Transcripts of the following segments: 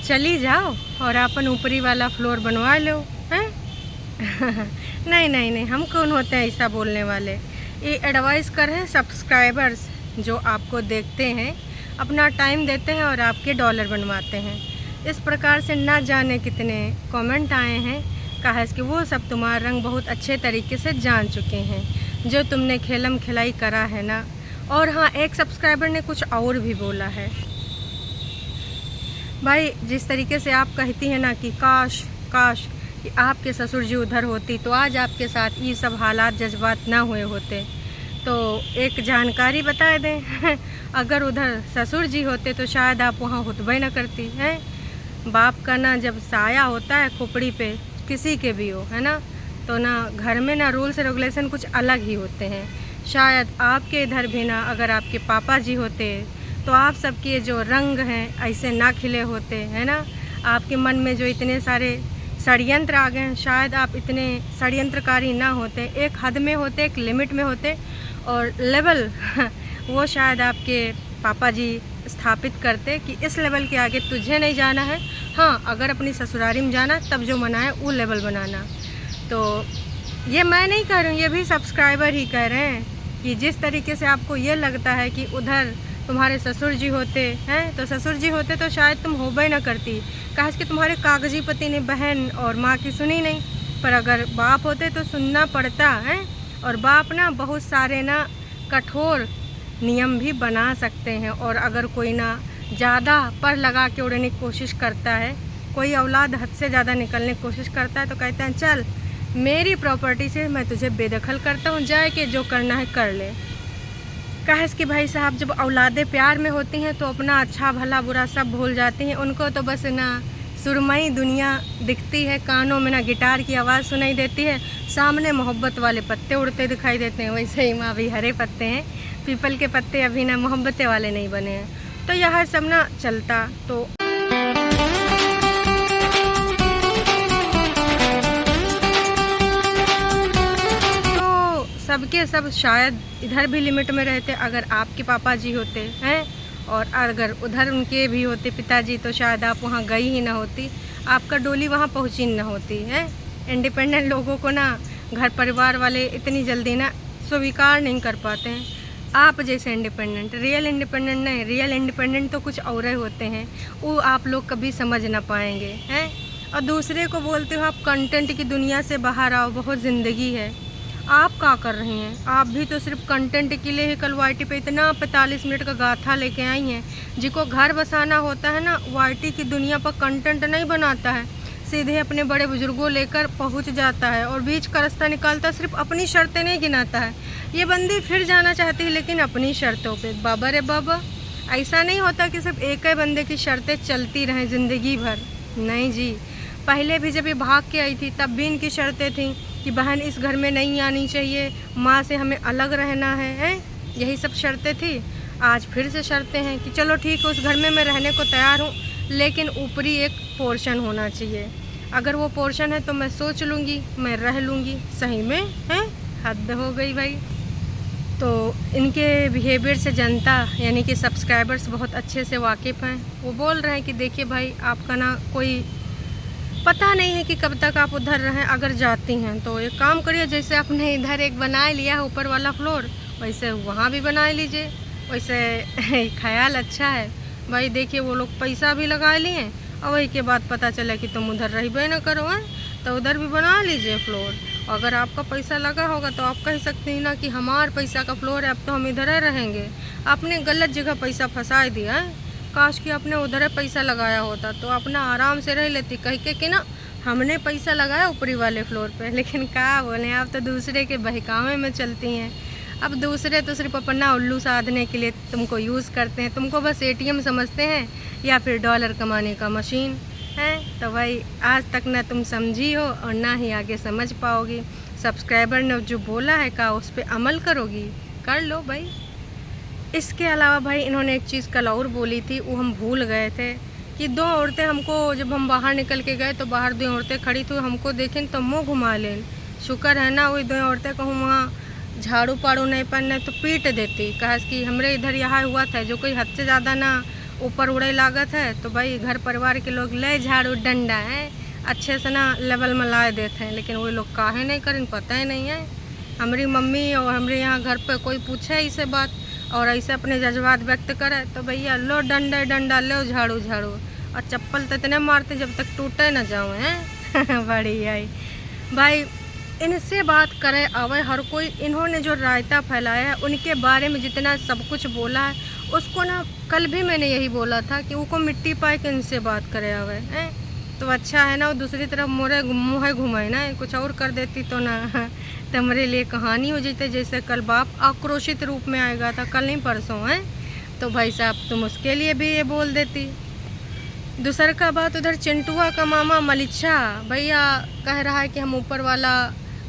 चली जाओ और अपन ऊपरी वाला फ्लोर बनवा लो, हैं? नहीं नहीं नहीं, हम कौन होते हैं ऐसा बोलने वाले। ये एडवाइस कर हैं सब्सक्राइबर्स जो आपको देखते हैं, अपना टाइम देते हैं और आपके डॉलर बनवाते हैं। इस प्रकार से ना जाने कितने कमेंट आए हैं, कहा कि वो सब तुम्हारा रंग बहुत अच्छे तरीके से जान चुके हैं, जो तुमने खेलम खिलाई करा है ना। और हाँ, एक सब्सक्राइबर ने कुछ और भी बोला है। भाई जिस तरीके से आप कहती हैं ना कि काश काश कि आपके ससुर जी उधर होती तो आज आपके साथ ये सब हालात जज्बात ना हुए होते। तो एक जानकारी बता दें अगर उधर ससुर जी होते तो शायद आप वहाँ हुतबे न करती हैं। बाप का ना जब साया होता है खोपड़ी पे, किसी के भी हो, है ना, तो ना घर में ना रूल्स रेगुलेशन कुछ अलग ही होते हैं। शायद आपके इधर भी ना अगर आपके पापा जी होते तो आप सबके जो रंग हैं ऐसे ना खिले होते, है ना। आपके मन में जो इतने सारे षड्यंत्र आ गए हैं, शायद आप इतने षड्यंत्रकारी ना होते, एक हद में होते, एक लिमिट में होते, और लेवल वो शायद आपके पापा जी स्थापित करते कि इस लेवल के आगे तुझे नहीं जाना है। हाँ, अगर अपनी ससुरारी में जाना तब जो मना है वो लेवल बनाना। तो ये मैं नहीं कह रही हूँ, ये भी सब्सक्राइबर ही कह रहे हैं कि जिस तरीके से आपको ये लगता है कि उधर तुम्हारे ससुर जी होते हैं, तो ससुर जी होते तो शायद तुम होबे ना करती, कहा कि तुम्हारे कागजी पति ने बहन और माँ की सुनी नहीं। पर अगर बाप होते तो सुनना पड़ता है। और बाप ना बहुत सारे ना कठोर नियम भी बना सकते हैं। और अगर कोई ना ज़्यादा पर लगा के उड़ने की कोशिश करता है, कोई औलाद हद से ज़्यादा निकलने की कोशिश करता है, तो कहते हैं चल मेरी प्रॉपर्टी से मैं तुझे बेदखल करता हूँ, जाए के जो करना है कर ले। कहा कि भाई साहब जब औलादे प्यार में होती हैं तो अपना अच्छा भला बुरा सब भूल जाती हैं। उनको तो बस ना सुरमई दुनिया दिखती है, कानों में ना गिटार की आवाज़ सुनाई देती है, सामने मोहब्बत वाले पत्ते उड़ते दिखाई देते हैं। वैसे ही माँ भी हरे पत्ते हैं, पीपल के पत्ते अभी ना मोहब्बतें वाले नहीं बने हैं। तो यह सब ना चलता तो सबके सब शायद इधर भी लिमिट में रहते। अगर आपके पापा जी होते हैं और अगर उधर उनके भी होते पिताजी, तो शायद आप वहाँ गई ही ना होती, आपका डोली वहाँ पहुँची ना होती है। इंडिपेंडेंट लोगों को ना घर परिवार वाले इतनी जल्दी ना स्वीकार नहीं कर पाते हैं। आप जैसे इंडिपेंडेंट, रियल इंडिपेंडेंट नहीं, रियल इंडिपेंडेंट तो कुछ और होते हैं, वो आप लोग कभी समझ ना पाएंगे, हैं। और दूसरे को बोलते हो आप कंटेंट की दुनिया से बाहर आओ, बहुत ज़िंदगी है। आप क्या कर रही हैं? आप भी तो सिर्फ कंटेंट के लिए ही कल वाईटी पे इतना 45 मिनट का गाथा लेके आई हैं। जिसको घर बसाना होता है ना, वाईटी की दुनिया पर कंटेंट नहीं बनाता है, सीधे अपने बड़े बुजुर्गों लेकर पहुंच जाता है और बीच का रास्ता निकालता, सिर्फ अपनी शर्तें नहीं गिनाता है। ये बंदी फिर जाना चाहती है लेकिन अपनी शर्तों पे। बाबा रे बाबा, ऐसा नहीं होता कि सिर्फ एक ही बंदे की शर्तें चलती रहें ज़िंदगी भर। नहीं जी, पहले भी जब ये भाग के आई थी तब भी इनकी शर्तें थीं कि बहन इस घर में नहीं आनी चाहिए, माँ से हमें अलग रहना है, यही सब शर्तें थी। आज फिर से शर्तें हैं कि चलो ठीक है, उस घर में मैं रहने को तैयार हूँ, लेकिन ऊपरी एक पोर्शन होना चाहिए। अगर वो पोर्शन है तो मैं सोच लूँगी, मैं रह लूँगी। सही में है, हद हो गई भाई। तो इनके बिहेवियर से जनता यानी कि सब्सक्राइबर्स बहुत अच्छे से वाकिफ़ हैं। वो बोल रहे हैं कि देखिए भाई, आपका ना कोई पता नहीं है कि कब तक आप उधर रहें। अगर जाती हैं तो एक काम करिए, जैसे आपने इधर एक बना लिया ऊपर वाला फ्लोर, वैसे वहाँ भी बना लीजिए। वैसे ख्याल अच्छा है भाई। देखिए वो लोग पैसा भी लगा लिए और वही के बाद पता चला कि तुम उधर रहिबे ना करो, हैं, तो उधर भी बना लीजिए फ्लोर। अगर आपका पैसा लगा होगा तो आप कह सकते हैं ना कि हमार पैसा का फ्लोर है, अब तो हम इधर ही रहेंगे। आपने गलत जगह पैसा फंसा दिया है। काश कि आपने उधर पैसा लगाया होता तो अपना आराम से रह लेती, कह के कि ना हमने पैसा लगाया ऊपरी वाले फ्लोर पे। लेकिन क्या बोलें, आप तो दूसरे के बहकावे में चलती हैं। अब दूसरे तो सिर्फ अपना उल्लू साधने के लिए तुमको यूज़ करते हैं, तुमको बस एटीएम समझते हैं या फिर डॉलर कमाने का मशीन है। तो भाई आज तक ना तुम समझी हो और ना ही आगे समझ पाओगी। सब्सक्राइबर ने जो बोला है का उस पर अमल करोगी, कर लो भाई। इसके अलावा भाई इन्होंने एक चीज़ कल और बोली थी, वो हम भूल गए थे कि दो औरतें हमको, जब हम बाहर निकल के गए तो बाहर दो औरतें खड़ी थी, हमको देखें तो मुँह घुमा लें। शुक्र है ना वही दो औरतें कहूँ वहाँ झाड़ू पाड़ू नहीं पहनने तो पीट देती। कहा कि हमरे इधर यहाँ हुआ था, जो कोई हद से ज़्यादा ना ऊपर उड़े लागत है तो भाई घर परिवार के लोग ले झाड़ू डंडा है अच्छे से ना लेवल में ला देते हैं, लेकिन वो लोग काहे नहीं करें पता ही नहीं है। हमारी मम्मी और हमारे यहाँ घर पे कोई पूछे इसे बात और ऐसे अपने जज्बात व्यक्त करे तो भैया लो डंडा डंडा लो झाड़ू झाड़ू, और चप्पल तो इतने मारते जब तक टूटे ना जाओ हैं। बड़ी आई भाई इनसे बात करे अवे हर कोई। इन्होंने जो रायता फैलाया है उनके बारे में जितना सब कुछ बोला है उसको ना कल भी मैंने यही बोला था कि उनको मिट्टी पाए कि इनसे बात करे अवे हैं। तो अच्छा है ना वो दूसरी तरफ मोरे मुँह घुमाए ना, कुछ और कर देती तो ना तो हमारे लिए कहानी हो जाती। जैसे कल बाप आक्रोशित रूप में आएगा था, कल नहीं परसों है, तो भाई साहब तुम उसके लिए भी ये बोल देती। दूसर का बात उधर चिंटुआ का मामा मलिच्छा भैया कह रहा है कि हम ऊपर वाला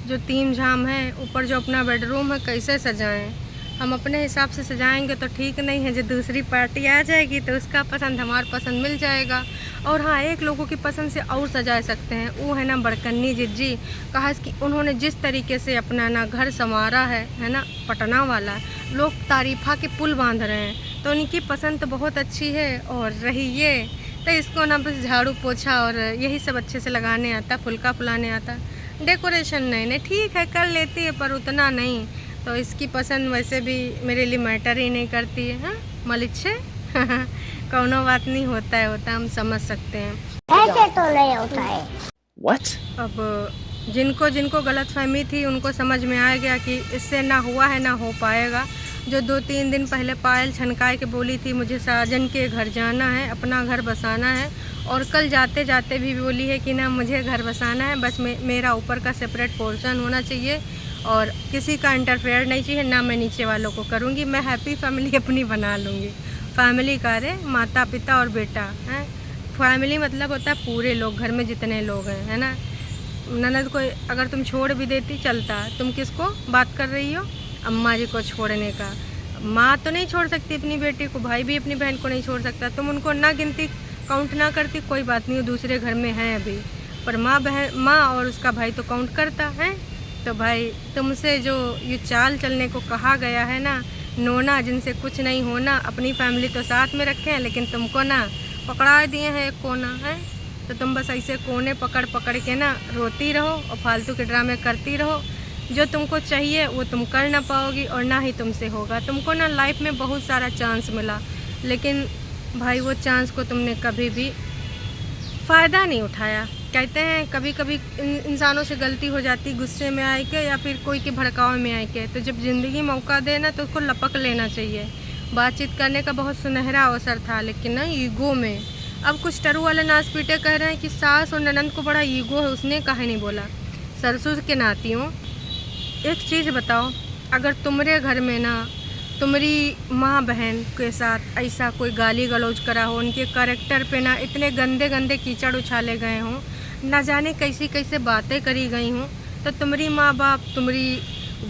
जो 3 झाम है ऊपर जो अपना बेडरूम है कैसे सजाएं। हम अपने हिसाब से सजाएंगे तो ठीक नहीं है, जो दूसरी पार्टी आ जाएगी तो उसका पसंद हमारा पसंद मिल जाएगा। और हाँ एक लोगों की पसंद से और सजा सकते हैं, वो है ना बड़कन्नी जिज्जी। कहा कि उन्होंने जिस तरीके से अपना ना घर संवारा है ना पटना वाला, लोग तारीफा के पुल बांध रहे हैं, तो उनकी पसंद तो बहुत अच्छी है। और रही ये तो इसको ना बस झाड़ू पोछा और यही सब अच्छे से लगाने आता, फुलका फुलाने आता, डेकोरेशन नहीं ठीक है कर लेती है पर उतना नहीं। तो इसकी पसंद वैसे भी मेरे लिए मैटर ही नहीं करती है। हाँ मलिच्छे कौनो बात नहीं, होता है हम समझ सकते हैं, ऐसे तो नहीं होता है। What? अब जिनको जिनको गलतफहमी थी उनको समझ में आ गया कि इससे ना हुआ है ना हो पाएगा। जो 2-3 दिन पहले पायल छनकाए के बोली थी मुझे साजन के घर जाना है, अपना घर बसाना है, और कल जाते जाते भी बोली है कि ना मुझे घर बसाना है, बस मेरा ऊपर का सेपरेट पोर्शन होना चाहिए और किसी का इंटरफेयर नहीं चाहिए, ना मैं नीचे वालों को करूँगी, मैं हैप्पी फैमिली अपनी बना लूँगी। फैमिली का रे माता पिता और बेटा है, फैमिली मतलब होता है पूरे लोग, घर में जितने लोग हैं है ना। ननद को अगर तुम छोड़ भी देती चलता, तुम किसको बात कर रही हो, अम्मा जी को छोड़ने का। माँ तो नहीं छोड़ सकती अपनी बेटी को, भाई भी अपनी बहन को नहीं छोड़ सकता, तुम उनको ना गिनती काउंट ना करती कोई बात नहीं, वो दूसरे घर में हैं अभी, पर माँ और उसका भाई तो काउंट करता है। तो भाई तुमसे जो ये चाल चलने को कहा गया है ना, नोना जिनसे कुछ नहीं होना, अपनी फैमिली तो साथ में रखे हैं लेकिन तुमको ना पकड़ा दिए हैं एक कोना है, तो तुम बस ऐसे कोने पकड़ पकड़ के ना रोती रहो और फालतू के ड्रामे करती रहो। जो तुमको चाहिए वो तुम कर ना पाओगी और ना ही तुमसे होगा। तुमको ना लाइफ में बहुत सारा चांस मिला, लेकिन भाई वो चांस को तुमने कभी भी फ़ायदा नहीं उठाया। कहते हैं कभी कभी इंसानों से गलती हो जाती गुस्से में आए के या फिर कोई के भड़काव में आए के, तो जब ज़िंदगी मौका दे ना तो उसको लपक लेना चाहिए। बातचीत करने का बहुत सुनहरा अवसर था, लेकिन ना ईगो में अब कुछ टरू वाले नाच पीटे कह रहे हैं कि सास और ननंद को बड़ा ईगो है, उसने काहे नहीं बोला। सरसों के नातियों एक चीज़ बताओ, अगर तुम्हारे घर में ना तुम्हारी माँ बहन के साथ ऐसा कोई गाली गलौज करा हो, उनके कैरेक्टर पे ना इतने गंदे गंदे कीचड़ उछाले गए हों, ना जाने कैसी कैसे बातें करी गई हों, तो तुम्हारी माँ बाप तुम्हारी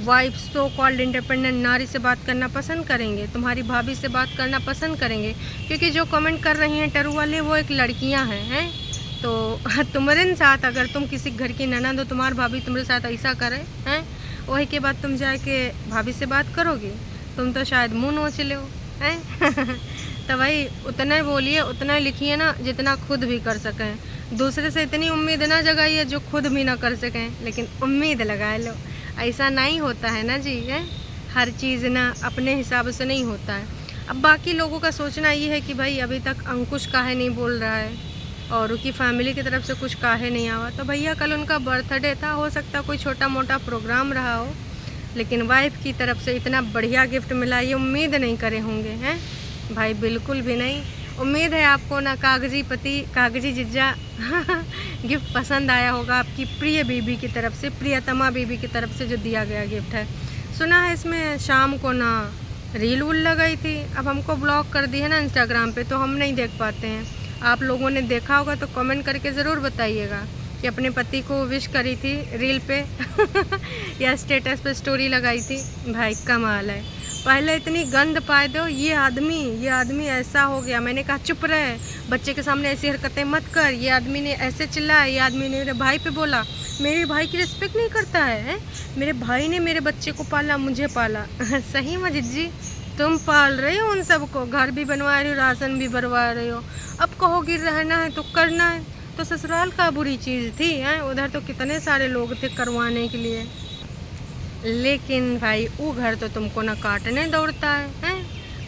वाइफ सो कॉल्ड इंडिपेंडेंट नारी से बात करना पसंद करेंगे, तुम्हारी भाभी से बात करना पसंद करेंगे, क्योंकि जो कमेंट कर रही हैं टरू वाले वो एक लड़कियां हैं। तो तुम्हारे साथ अगर तुम किसी घर की ननद हो, तुम्हारी भाभी तुम्हारे साथ ऐसा करे हैं, वही के बाद तुम जाके भाभी से बात करोगी, तुम तो शायद मुँह नोच लो हैं। तो भाई उतना ही बोलिए उतना ही लिखिए ना जितना खुद भी कर सकें। दूसरे से इतनी उम्मीद ना जगाइए जो खुद भी ना कर सकें, लेकिन उम्मीद लगा लो। ऐसा नहीं होता है ना जी, है हर चीज़ ना अपने हिसाब से नहीं होता है। अब बाकी लोगों का सोचना ये है कि भाई अभी तक अंकुश काहे नहीं बोल रहा है और उनकी फैमिली की तरफ से कुछ काहे नहीं आवा। तो भैया कल उनका बर्थडे था, हो सकता कोई छोटा मोटा प्रोग्राम रहा हो, लेकिन वाइफ की तरफ से इतना बढ़िया गिफ्ट मिला ये उम्मीद नहीं करे होंगे हैं भाई, बिल्कुल भी नहीं। उम्मीद है आपको ना कागजी पति कागजी जिज्जा गिफ्ट पसंद आया होगा, आपकी प्रिय बीबी की तरफ से, प्रियतमा बीबी की तरफ से जो दिया गया गिफ्ट है। सुना है इसमें शाम को ना रील वूल लगाई थी, अब हमको ब्लॉक कर दी है ना इंस्टाग्राम पे, तो हम नहीं देख पाते हैं। आप लोगों ने देखा होगा तो कमेंट करके ज़रूर बताइएगा कि अपने पति को विश करी थी रील पे या स्टेटस पे स्टोरी लगाई थी। भाई कमाल है, पहले इतनी गंद पाए दो, ये आदमी ऐसा हो गया। मैंने कहा चुप रहे, बच्चे के सामने ऐसी हरकतें मत कर। ये आदमी ने ऐसे चिल्लाया, ये आदमी ने मेरे भाई पे बोला, मेरे भाई की रिस्पेक्ट नहीं करता है? मेरे भाई ने मेरे बच्चे को पाला, मुझे पाला। सही मजिद जी तुम पाल रहे हो उन सबको, घर भी बनवा रहे हो, राशन भी बनवा रहे हो। अब कहोगी रहना है तो करना है। तो ससुराल का बुरी चीज़ थी हैं, उधर तो कितने सारे लोग थे करवाने के लिए, लेकिन भाई वो घर तो तुमको ना काटने दौड़ता है।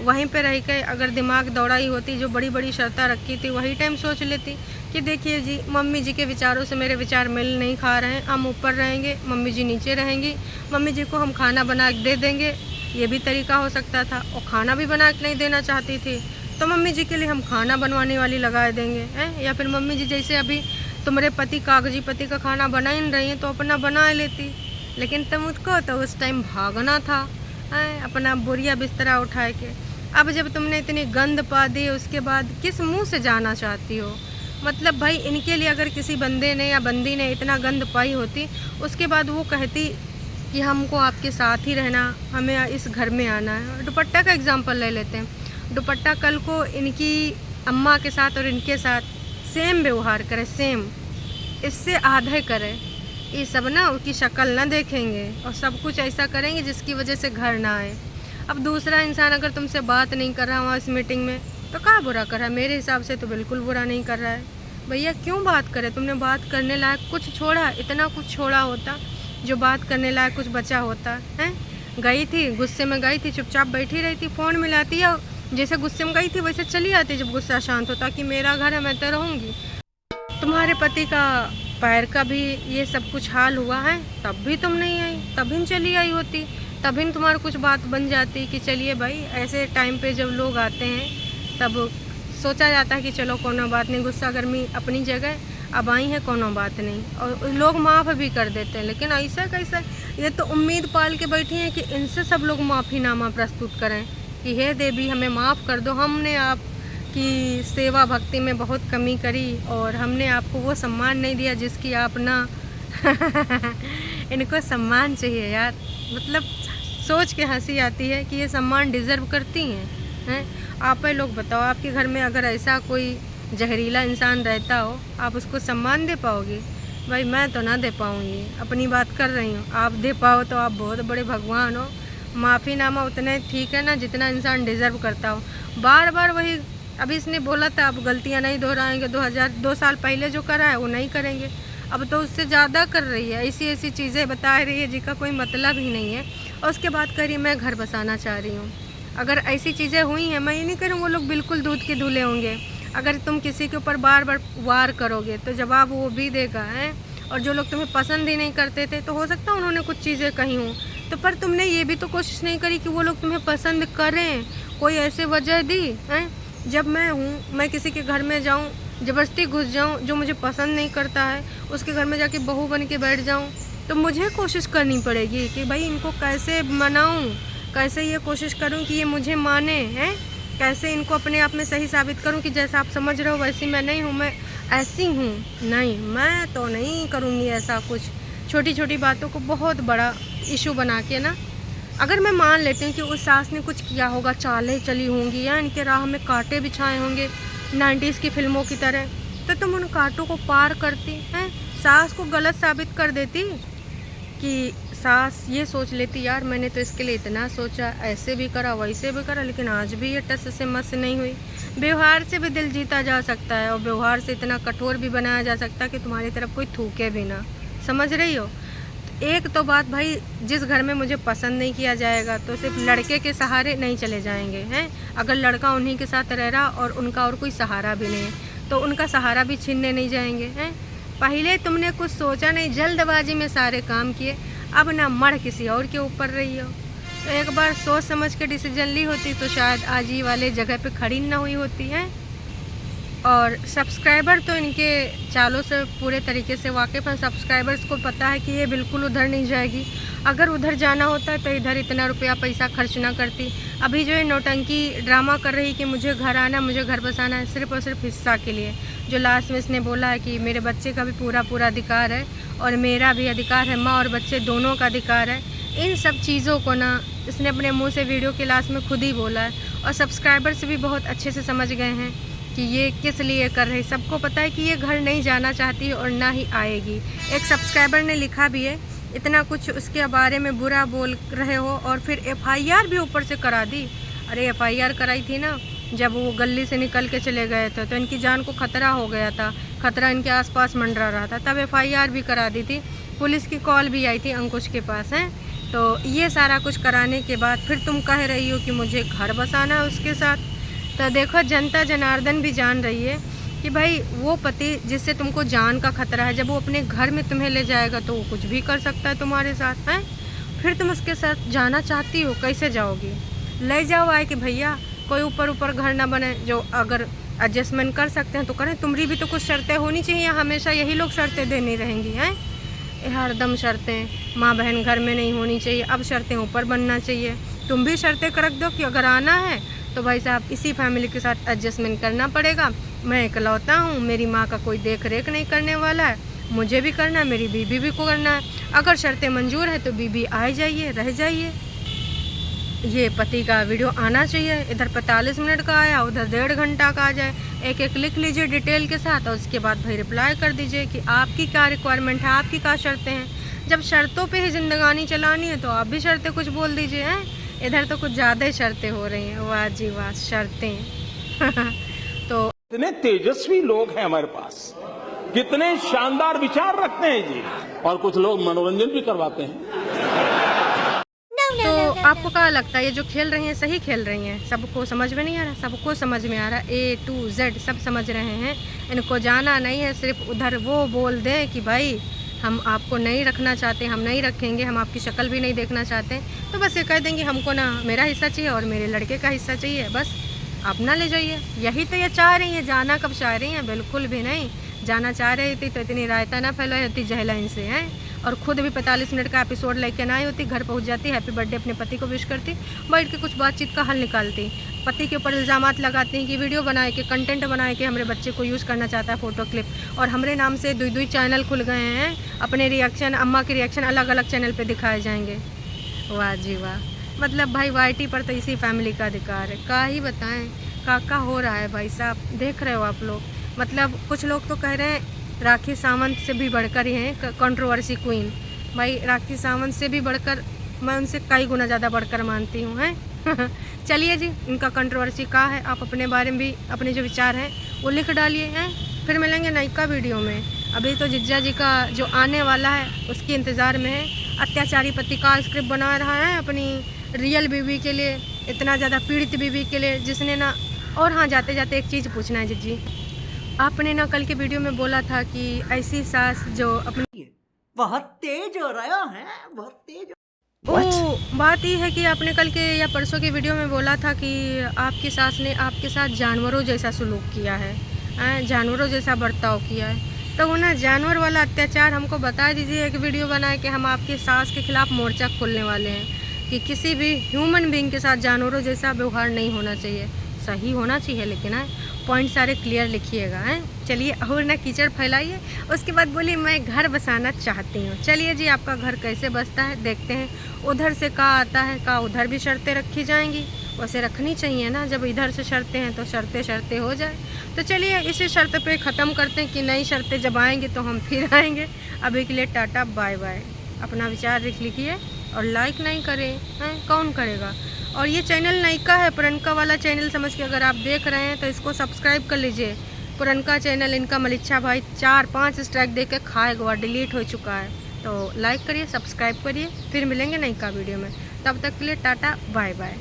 वहीं पे रह के अगर दिमाग दौड़ाई होती, जो बड़ी बड़ी शर्तें रखी थी वही टाइम सोच लेती कि देखिए जी, मम्मी जी के विचारों से मेरे विचार मिल नहीं खा रहे हैं, हम ऊपर रहेंगे, मम्मी जी नीचे रहेंगी, मम्मी जी को हम खाना बना के दे देंगे, ये भी तरीका हो सकता था। और खाना भी बना के नहीं देना चाहती थी तो मम्मी जी के लिए हम खाना बनवाने वाली लगा देंगे हैं, या फिर मम्मी जी जैसे अभी तुम्हारे पति कागजी पति का खाना बना ही नहीं रही है तो अपना बना लेती। लेकिन तुमको तो उस टाइम भागना था अपना बोरिया बिस्तरा उठा के। अब जब तुमने इतनी गंद पा दी उसके बाद किस मुंह से जाना चाहती हो? मतलब भाई इनके लिए अगर किसी बंदे ने या बंदी ने इतना गंद पाई होती, उसके बाद वो कहती कि हमको आपके साथ ही रहना, हमें इस घर में आना है। दुपट्टा का एग्जांपल ले लेते हैं। दुपट्टा कल को इनकी अम्मा के साथ और इनके साथ सेम व्यवहार करे, सेम, इससे आधे करे, ये सब ना उनकी शक्ल ना देखेंगे और सब कुछ ऐसा करेंगे जिसकी वजह से घर ना आए। अब दूसरा इंसान अगर तुमसे बात नहीं कर रहा वहाँ इस मीटिंग में तो क्या बुरा कर रहा है? मेरे हिसाब से तो बिल्कुल बुरा नहीं कर रहा है। भैया क्यों बात करे? तुमने बात करने लायक कुछ छोड़ा? इतना कुछ छोड़ा होता जो बात करने लायक कुछ बचा होता है। गई थी, गुस्से में गई थी, चुपचाप बैठी रही थी, फ़ोन मिलाती है, जैसे गुस्से में गई थी वैसे चली आती जब गुस्सा शांत होता कि मेरा घर है, मैं तो रहूँगी। तुम्हारे पति का पैर का भी ये सब कुछ हाल हुआ है, तब भी तुम नहीं आई, तभी चली आई होती, तभी तुम्हारी कुछ बात बन जाती कि चलिए भाई, ऐसे टाइम पे जब लोग आते हैं तब सोचा जाता है कि चलो कोनो बात नहीं, गुस्सा गर्मी अपनी जगह, अब आई है कोनो बात नहीं, और लोग माफ़ भी कर देते हैं। लेकिन ऐसा कैसा, ये तो उम्मीद पाल के बैठी हैं कि इनसे सब लोग माफ़ीनामा प्रस्तुत करें कि हे देवी हमें माफ़ कर दो, हमने आपकी सेवा भक्ति में बहुत कमी करी और हमने आपको वो सम्मान नहीं दिया जिसकी आप ना इनको सम्मान चाहिए यार, मतलब सोच के हंसी आती है कि ये सम्मान डिज़र्व करती हैं। आप ही लोग बताओ, आपके घर में अगर ऐसा कोई जहरीला इंसान रहता हो, आप उसको सम्मान दे पाओगे? भाई मैं तो ना दे पाऊँगी, अपनी बात कर रही हूँ। आप दे पाओ तो आप बहुत बड़े भगवान हो। माफ़ीनामा उतने ठीक है ना जितना इंसान डिज़र्व करता हो। बार बार वही, अभी इसने बोला था अब गलतियाँ नहीं दोहराएंगे, 2 साल पहले जो करा है वो नहीं करेंगे, अब तो उससे ज़्यादा कर रही है, ऐसी ऐसी चीज़ें बता रही है जिनका कोई मतलब ही नहीं है। और उसके बाद कह रही मैं घर बसाना चाह रही हूँ। अगर ऐसी चीज़ें हुई हैं, मैं ये नहीं करूँ वो लोग बिल्कुल दूध के धुले होंगे। अगर तुम किसी के ऊपर बार बार वार करोगे तो जवाब वो भी देगा है। और जो लोग तुम्हें पसंद ही नहीं करते थे तो हो सकता है उन्होंने कुछ चीज़ें कही हों, तो पर तुमने ये भी तो कोशिश नहीं करी कि वो लोग तुम्हें पसंद करें। कोई ऐसे वजह दी है, जब मैं किसी के घर में जाऊँ, ज़बरदस्ती घुस जाऊँ, जो मुझे पसंद नहीं करता है उसके घर में जाके बहू बन के बैठ जाऊँ, तो मुझे कोशिश करनी पड़ेगी कि भाई इनको कैसे मनाऊँ, कैसे ये कोशिश करूँ कि ये मुझे माने हैं, कैसे इनको अपने आप में सही साबित करूँ कि जैसा आप समझ रहे हो वैसी मैं नहीं हूँ, मैं ऐसी हूँ। नहीं, मैं तो नहीं करूँगी ऐसा कुछ, छोटी छोटी बातों को बहुत बड़ा इशू बना के ना। अगर मैं मान लेती हूँ कि उस सास ने कुछ किया होगा, चालें चली होंगी या इनके राह में कांटे बिछाए होंगे 90s की फिल्मों की तरह, तो तुम उन कांटों को पार करती हैं, सास को गलत साबित कर देती कि सास ये सोच लेती यार मैंने तो इसके लिए इतना सोचा, ऐसे भी करा वैसे भी करा, लेकिन आज भी ये टस से मस नहीं हुई। व्यवहार से भी दिल जीता जा सकता है और व्यवहार से इतना कठोर भी बनाया जा सकता है कि तुम्हारी तरफ कोई थूके भी ना। समझ रही हो? एक तो बात भाई, जिस घर में मुझे पसंद नहीं किया जाएगा तो सिर्फ लड़के के सहारे नहीं चले जाएंगे हैं। अगर लड़का उन्हीं के साथ रह रहा और उनका और कोई सहारा भी नहीं है तो उनका सहारा भी छीनने नहीं जाएंगे हैं। पहले तुमने कुछ सोचा नहीं, जल्दबाजी में सारे काम किए, अब ना मर किसी और के ऊपर रही हो। तो एक बार सोच समझ के डिसीजन ली होती तो शायद आज ही वाले जगह पे खड़ी ना हुई होती है। और सब्सक्राइबर तो इनके चालों से पूरे तरीके से वाकिफ़ हैं। सब्सक्राइबर्स को पता है कि ये बिल्कुल उधर नहीं जाएगी, अगर उधर जाना होता है तो इधर इतना रुपया पैसा खर्च ना करती। अभी जो है नौटंकी ड्रामा कर रही कि मुझे घर आना, मुझे घर बसाना है, सिर्फ़ और सिर्फ हिस्सा के लिए। जो लास्ट में इसने बोला है कि मेरे बच्चे का भी पूरा अधिकार है और मेरा भी अधिकार है, माँ और बच्चे दोनों का अधिकार है। इन सब चीज़ों को ना इसने अपने मुँह से वीडियो के लास्ट में खुद ही बोला है और सब्सक्राइबर्स भी बहुत अच्छे से समझ गए हैं कि ये किस लिए कर रही। सबको पता है कि ये घर नहीं जाना चाहती और ना ही आएगी। एक सब्सक्राइबर ने लिखा भी है, इतना कुछ उसके बारे में बुरा बोल रहे हो और फिर FIR भी ऊपर से करा दी। अरे FIR कराई थी ना, जब वो गली से निकल के चले गए थे तो इनकी जान को खतरा हो गया था, खतरा इनके आसपास मंडरा रहा था, तब FIR भी करा दी थी, पुलिस की कॉल भी आई थी अंकुश के पास है। तो ये सारा कुछ कराने के बाद फिर तुम कह रही हो कि मुझे घर बसाना है उसके साथ। तो देखो जनता जनार्दन भी जान रही है कि भाई वो पति जिससे तुमको जान का खतरा है, जब वो अपने घर में तुम्हें ले जाएगा तो वो कुछ भी कर सकता है तुम्हारे साथ है। फिर तुम उसके साथ जाना चाहती हो, कैसे जाओगी? ले जाओ आए कि भैया कोई ऊपर घर ना बने, जो अगर एडजस्टमेंट कर सकते हैं तो करें। तुम्हारी भी तो कुछ शर्तें होनी चाहिए, हमेशा यही लोग शर्तें देनी रहेंगी हैं? हरदम शर्तें, माँ बहन घर में नहीं होनी चाहिए, अब शर्तें ऊपर बनना चाहिए। तुम भी शर्तें रख दो कि अगर आना है तो भाई साहब इसी फैमिली के साथ एडजस्टमेंट करना पड़ेगा, मैं इकलौता हूँ, मेरी माँ का कोई देख रेख नहीं करने वाला है, मुझे भी करना है, मेरी बीबी भी को करना है। अगर शर्तें मंजूर है तो बीबी आ जाइए, रह जाइए। ये पति का वीडियो आना चाहिए, इधर 45 मिनट का आया, उधर 1.5 घंटा का आ जाए, एक एक लिख लीजिए डिटेल के साथ और उसके बाद भाई रिप्लाई कर दीजिए कि आपकी क्या रिक्वायरमेंट है, आपकी क्या शर्तें हैं। जब शर्तों पे ही जिंदगानी चलानी है तो आप भी शर्तें कुछ बोल दीजिए हैं। इधर तो कुछ ज़्यादा ही शर्तें हो रही हैं, वाह जी वाह शर्तें। तो कितने तेजस्वी लोग हैं हमारे पास, कितने शानदार विचार रखते हैं जी, और कुछ लोग मनोरंजन भी करवाते हैं। तो आपको क्या लगता है ये जो खेल रही हैं सही खेल रही हैं? सबको समझ में नहीं आ रहा? सबको समझ में आ रहा, A to Z सब समझ रहे हैं। इनको जाना नहीं है, सिर्फ उधर वो बोल दें कि भाई हम आपको नहीं रखना चाहते, हम नहीं रखेंगे, हम आपकी शक्ल भी नहीं देखना चाहते, तो बस ये कह देंगे हमको ना मेरा हिस्सा चाहिए और मेरे लड़के का हिस्सा चाहिए, बस आप ना ले जाइए। यही तो ये चाह रही हैं। जाना कब चाह रही हैं? बिल्कुल भी नहीं। जाना चाह रही थी तो इतनी रायता ना फैलाई होती जहलाइन से हैं, और खुद भी 45 मिनट का एपिसोड लेके ना आई होती, घर पहुंच जाती, हैप्पी बर्थडे अपने पति को विश करती, बैठ के कुछ बातचीत का हल निकालती। पति के ऊपर इल्ज़ामात लगाती हैं कि वीडियो बनाए के, कंटेंट बनाए के हमारे बच्चे को यूज़ करना चाहता है फ़ोटो क्लिप, और हमारे नाम से 2 चैनल खुल गए हैं, अपने रिएक्शन, अम्मा के रिएक्शन अलग अलग चैनल पर दिखाए जाएंगे। वाह जी वाह, मतलब भाई YT पर तो इसी फैमिली का अधिकार है। का ही बताएं का हो रहा है भाई साहब, देख रहे हो आप लोग। मतलब कुछ लोग तो कह रहे हैं राखी सावंत से भी बढ़कर ही हैं कंट्रोवर्सी क्वीन। भाई राखी सावंत से भी बढ़कर मैं उनसे कई गुना ज़्यादा बढ़कर मानती हूँ हैं। चलिए जी, इनका कंट्रोवर्सी का है, आप अपने बारे में भी अपने जो विचार हैं वो लिख डालिए हैं। फिर मिलेंगे नयका वीडियो में। अभी तो जिज्जा जी का जो आने वाला है उसके इंतज़ार में है। अत्याचारी पति का स्क्रिप्ट बना रहा है अपनी रियल बीवी के लिए, इतना ज़्यादा पीड़ित बीवी के लिए जिसने ना। और हाँ, जाते जाते एक चीज़ पूछना है जिज्जी, आपने ना कल के वीडियो में बोला था कि ऐसी सास जो अपनी बहुत तेज हो रहा है, बहुत तेज। वो बात ये है कि आपने कल के या परसों के वीडियो में बोला था कि आपकी सास ने आपके साथ जानवरों जैसा सलूक किया है, जानवरों जैसा बर्ताव किया है। तो वो ना जानवर वाला अत्याचार हमको बता दीजिए, एक वीडियो बनाए कि हम आपकी सास के खिलाफ मोर्चा खोलने वाले हैं कि किसी भी ह्यूमन बीइंग के साथ जानवरों जैसा व्यवहार नहीं होना चाहिए। सही होना चाहिए लेकिन है, पॉइंट सारे क्लियर लिखिएगा हैं। चलिए, और ना कीचड़ फैलाइए। उसके बाद बोली मैं घर बसाना चाहती हूँ। चलिए जी, आपका घर कैसे बसता है देखते हैं। उधर से का आता है, का उधर भी शर्तें रखी जाएंगी, वैसे रखनी चाहिए ना। जब इधर से शर्तें हैं तो शर्तें हो जाए। तो चलिए इसी शर्त पे ख़त्म करते हैं कि नई शर्तें जब आएंगी तो हम फिर आएंगे। अभी के लिए टाटा बाय बाय। अपना विचार लिख लिखिए और लाइक नहीं करें हैं, कौन करेगा? और ये चैनल नयका है, पुरनका वाला चैनल समझ के अगर आप देख रहे हैं तो इसको सब्सक्राइब कर लीजिए। पुरनका चैनल इनका मलिच्छा भाई 4-5 स्ट्राइक दे के खाए हुआ डिलीट हो चुका है। तो लाइक करिए, सब्सक्राइब करिए, फिर मिलेंगे नयका वीडियो में। तब तक के लिए टाटा बाय बाय।